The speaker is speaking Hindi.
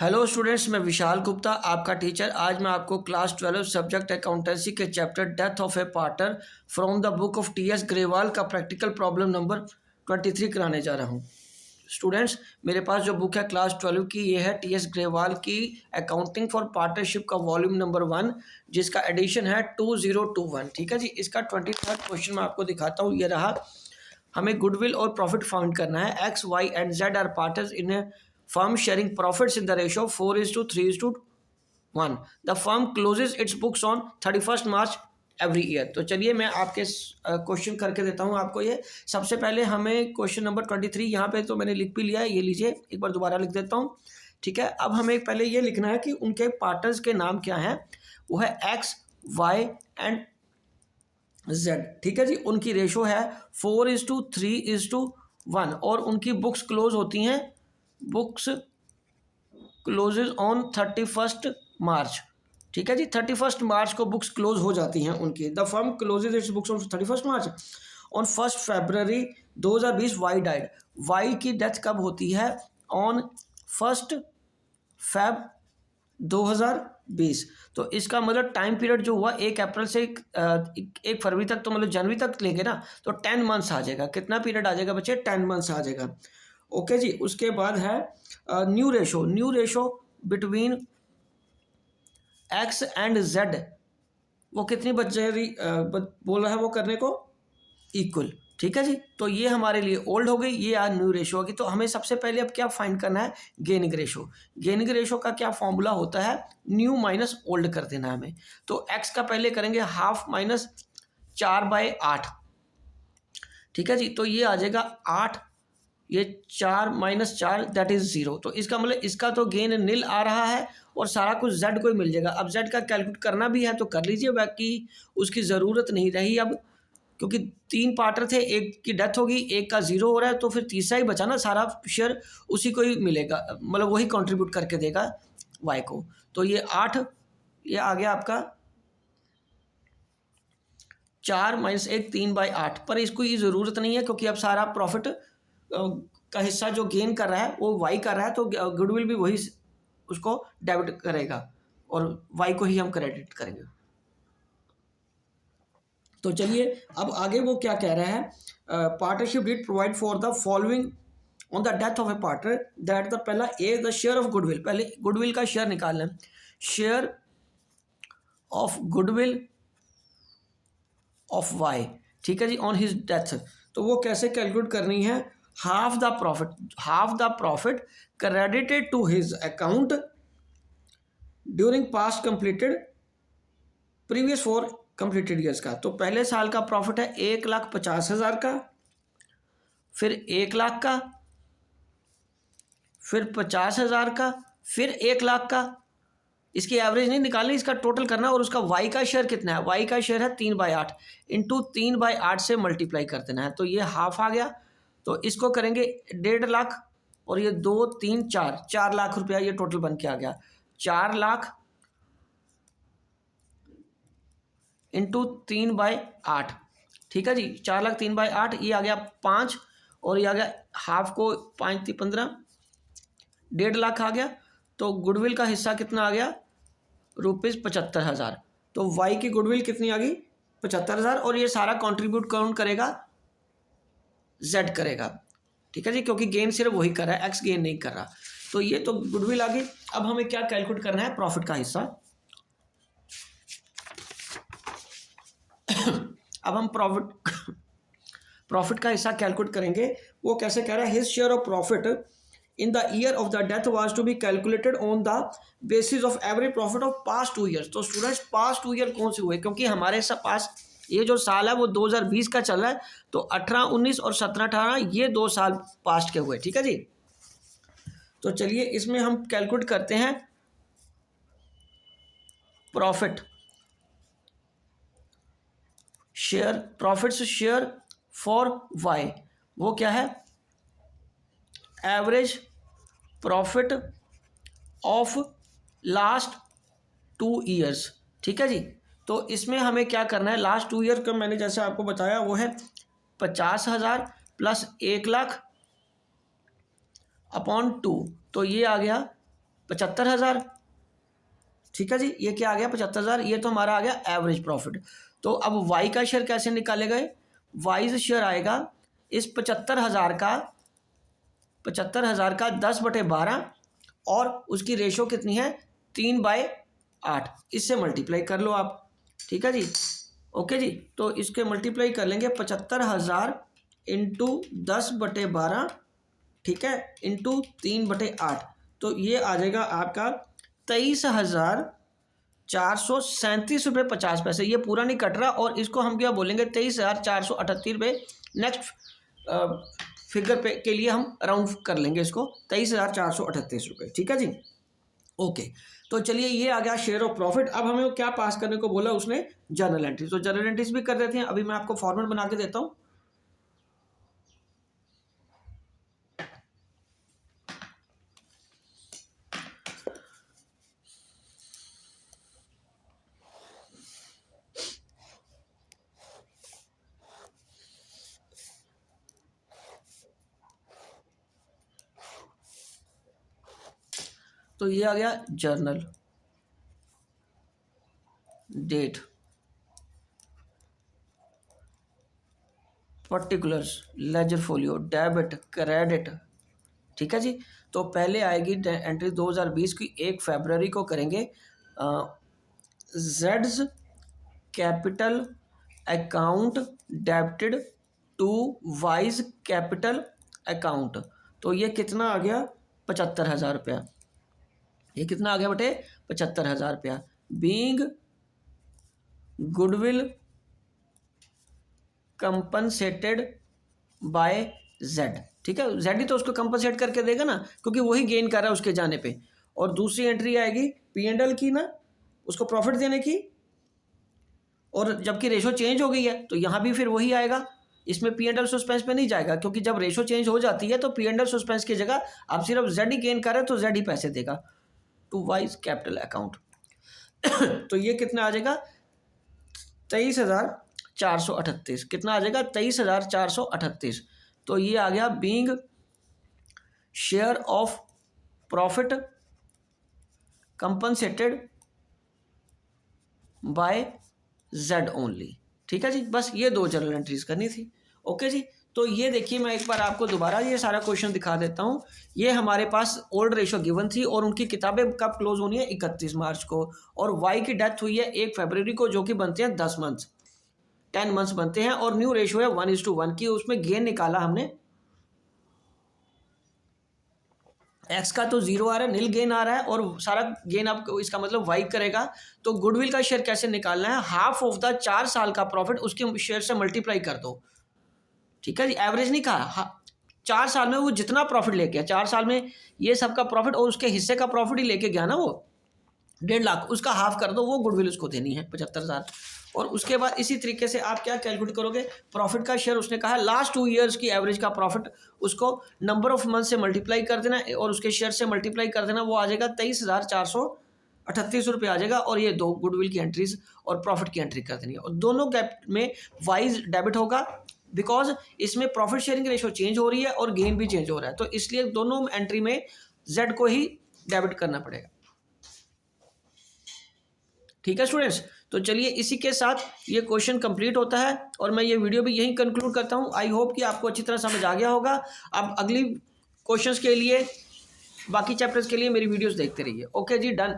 हेलो स्टूडेंट्स, मैं विशाल गुप्ता आपका टीचर। आज मैं आपको क्लास 12 सब्जेक्ट अकाउंटेंसी के chapter death of a partner from the book of T.S.. Grewal का प्रैक्टिकल प्रॉब्लम नंबर 23 कराने जा रहा हूँ। स्टूडेंट्स, मेरे पास जो बुक है क्लास 12 की, ये है टी.एस. ग्रेवाल की अकाउंटिंग फॉर पार्टनरशिप का वॉल्यूम नंबर 1, जिसका एडिशन है 2021। ठीक है जी। इसका 23rd क्वेश्चन मैं आपको दिखाता हूँ। ये रहा, हमें गुडविल और प्रॉफिट फाउंड करना है। X, Y and Z are partners in a firm sharing profits in the ratio 4:3:1. The firm closes its books on 31st March every year. तो चलिए मैं आपके क्वेश्चन करके देता हूँ आपको। ये सबसे पहले हमें क्वेश्चन नंबर 23, यहाँ पे तो मैंने लिख भी लिया है, ये लीजिए, एक बार दोबारा लिख देता हूँ। ठीक है। अब हमें पहले ये लिखना है कि उनके पार्टनर्स के नाम क्या हैं। वो है एक्स, वाई एंड जेड। ठीक है जी। उनकी रेशो है 4:3:1 और उनकी बुक्स क्लोज होती हैं, बुक्स क्लोजेज ऑन 31st मार्च। ठीक है जी। 31st मार्च को बुक्स क्लोज हो जाती हैं उनकी। The firm closes its books on 31st March. On 1 February 2020 Y died. Y की डेथ कब होती है? On 1 Feb 2020। तो इसका मतलब टाइम पीरियड जो हुआ 1 अप्रैल से 1 फरवरी तक, तो मतलब जनवरी तक लेंगे ना, तो 10 मंथ्स आ जाएगा। कितना पीरियड आ जाएगा बच्चे? 10 मंथ्स आ जाएगा। ओके जी। उसके बाद है new ratio between x and Z. वो कितनी बच जाएगी? बोल रहा है वो करने को इक्वल। ठीक है जी। तो ये हमारे लिए ओल्ड हो गई, ये आज न्यू रेशो होगी। तो हमें सबसे पहले अब क्या फाइंड करना है? Gaining ratio. गेनिंग रेशो का क्या फॉर्मूला होता है? न्यू माइनस ओल्ड कर देना है हमें। तो एक्स का पहले करेंगे हाफ माइनस 4/8। ठीक है जी। तो ये आ जाएगा 8, ये 4 माइनस 4 दैट इज 0। तो इसका मतलब इसका तो गेन नील आ रहा है और सारा कुछ जेड को ही मिल जाएगा। अब जेड का कैलकुलेट करना भी है तो कर लीजिए, बाकी उसकी ज़रूरत नहीं रही अब, क्योंकि 3 पार्टनर थे, एक की डेथ होगी, एक का 0 हो रहा है, तो फिर तीसरा ही बचा ना, सारा शेयर उसी को ही मिलेगा, मतलब वही कंट्रीब्यूट करके देगा वाई को। तो ये 8, ये आ गया आपका 4 माइनस 1 3/8। पर इसको ये ज़रूरत नहीं है, क्योंकि अब सारा प्रॉफिट का हिस्सा जो गेन कर रहा है वो वाई कर रहा है, तो गुडविल भी वही उसको डेबिट करेगा और वाई को ही हम क्रेडिट करेंगे। तो चलिए अब आगे वो क्या कह रहा है। Partnership deed provide for the following on the death of a partner that the पहला a the share of goodwill. पहले गुडविल का शेयर निकालना है। Share of goodwill of Y. ठीक है जी। On his death. तो वो कैसे कैलकुलेट करनी है? Half the profit credited to his account during past completed previous 4 completed years का। तो पहले साल का प्रॉफिट है 1,50,000 का, फिर 1 लाख का, फिर 50,000 का, फिर 1 लाख का। इसकी एवरेज नहीं निकालनी, इसका टोटल करना। और उसका वाई का शेयर कितना है? वाई का शेयर है 3/8, इंटू 3/8 से मल्टीप्लाई कर देना है। तो ये हाफ आ गया। तो इसको करेंगे 1.5 लाख, और ये 2 3 4 लाख रुपया ये टोटल बन के आ गया। 4 लाख इंटू 3/8। ठीक है जी। 4 लाख 3/8, ये आ गया 5, और ये आ गया हाफ को 5 3 15, 1.5 लाख आ गया। तो गुडविल का हिस्सा कितना आ गया? ₹75,000। तो वाई की गुडविल कितनी आ गई? 75,000। और ये सारा कंट्रीब्यूट कौन करेगा? जेड करेगा। ठीक है जी। क्योंकि गेन सिर्फ वही कर रहा है, एक्स गेन नहीं कर रहा। तो ये तो गुडविल आ गई। अब हमें क्या कैलकुलेट करना है? प्रॉफिट का हिस्सा। अब हम प्रॉफिट का हिस्सा कैलकुलेट करेंगे। वो कैसे कह रहा है? His share of profit in the year of the death was to be calculated on the basis of average profit of past 2 years. तो स्टूडेंट्स, पास्ट 2 ईयर कौन से हुए? क्योंकि हमारे पास ये जो साल है वो 2020 का चल रहा है, तो 18-19 और 17-18 ये 2 साल पास्ट के हुए। ठीक है जी। तो चलिए इसमें हम कैलकुलेट करते हैं profit share, profits share for Y. वो क्या है? Average profit of last 2 years. ठीक है जी। तो इसमें हमें क्या करना है? लास्ट 2 ईयर का मैंने जैसे आपको बताया वो है 50,000 प्लस 1 लाख अपॉन 2। तो ये आ गया 75,000। ठीक है जी, ये क्या आ गया 75,000, ये तो हमारा आ गया एवरेज प्रॉफिट। तो अब वाई का शेयर कैसे निकाले गए, वाई शेयर आएगा इस 75,000 का 10/12 और उसकी रेशो कितनी है 3/8, इससे मल्टीप्लाई कर लो आप। ठीक है जी, ओके जी, तो इसके मल्टीप्लाई कर लेंगे 75,000 इंटू 10/12, ठीक है, इंटू 3/8, तो ये आ जाएगा आपका 23,437.50 रुपये। ये पूरा नहीं कट रहा, और इसको हम क्या बोलेंगे 23,438 रुपये। नेक्स्ट फिगर पे के लिए हम राउंड कर लेंगे इसको 23,438 रुपये। ठीक है जी, ओके। तो चलिए ये आ गया शेयर ऑफ प्रॉफिट। अब हमें क्या पास करने को बोला उसने, जर्नल एंट्रीज। तो जर्नल एंट्रीज भी कर देते हैं। अभी मैं आपको फॉर्मेट बना के देता हूँ। तो ये आ गया journal date, particulars, ledger folio, debit, credit. ठीक है जी, तो पहले आएगी एंट्री 2020 की 1 फरवरी को करेंगे जेड्स capital account debited to Y's capital account. तो ये कितना आ गया 75,000 रुपया। ये कितना आ गया बेटे 75,000 रुपया। Being goodwill compensated by Z. ठीक है, जेड ही तो उसको कंपनसेट करके देगा ना, क्योंकि वही गेन कर रहा है उसके जाने पे। और दूसरी एंट्री आएगी P&L की ना, उसको प्रॉफिट देने की, और जबकि रेशो चेंज हो गई है तो यहाँ भी फिर वही आएगा। इसमें P&L सस्पेंस पे नहीं जाएगा, क्योंकि जब रेशो चेंज हो जाती है तो P&L सस्पेंस की जगह आप सिर्फ जेड ही गेन कर रहे हैं, तो जेड ही पैसे देगा टू वाइज कैपिटल अकाउंट। तो ये कितना आ जाएगा 23,438। कितना आ जाएगा 23,438। तो ये आ गया being share of profit compensated by Z only. ठीक है जी, बस ये 2 जर्नल एंट्रीज करनी थी। ओके जी, तो ये देखिए मैं एक बार आपको दोबारा ये सारा क्वेश्चन दिखा देता हूँ। ये हमारे पास ओल्ड रेशो गिवन थी, और उनकी किताबें कब क्लोज होनी है 31 मार्च को, और वाई की डेथ हुई है 1 फरवरी को, जो कि बनते हैं 10 मंथ्स बनते हैं, और न्यू रेशो है 1:1 की। उसमें गेन निकाला हमने, एक्स का तो 0 आ रहा है, नील गेन आ रहा है, और सारा गेन आप इसका मतलब वाई करेगा। तो गुडविल का शेयर कैसे निकालना है, हाफ ऑफ द 4 साल का प्रॉफिट उसके शेयर से मल्टीप्लाई कर दो। ठीक है जी, एवरेज नहीं कहा, 4 साल में वो जितना प्रॉफिट लेके गया, 4 साल में ये सबका प्रॉफिट और उसके हिस्से का प्रॉफिट ही लेके गया ना वो 1.5 लाख, उसका हाफ कर दो, वो गुडविल उसको देनी है 75,000। और उसके बाद इसी तरीके से आप क्या कैलकुलेट करोगे, प्रॉफिट का शेयर उसने कहा लास्ट 2 ईयर्स की एवरेज का प्रॉफिट, उसको नंबर ऑफ मंथ से मल्टीप्लाई कर देना और उसके शेयर से मल्टीप्लाई कर देना, वो आ जाएगा 23,438 रुपये आ जाएगा। और ये 2 गुडविल की एंट्रीज और प्रॉफिट की एंट्री कर देनी है, और दोनों गैप में वाइज डेबिट होगा, बिकॉज इसमें प्रॉफिट शेयरिंग रेशो चेंज हो रही है और गेन भी चेंज हो रहा है, तो इसलिए दोनों एंट्री में जेड को ही डेबिट करना पड़ेगा। ठीक है स्टूडेंट्स, तो चलिए इसी के साथ ये क्वेश्चन कंप्लीट होता है, और मैं ये वीडियो भी यहीं कंक्लूड करता हूँ। आई होप कि आपको अच्छी तरह समझ आ गया होगा। अब अगली क्वेश्चंस के लिए, बाकी चैप्टर्स के लिए मेरी वीडियोस देखते रहिए। ओके जी, डन।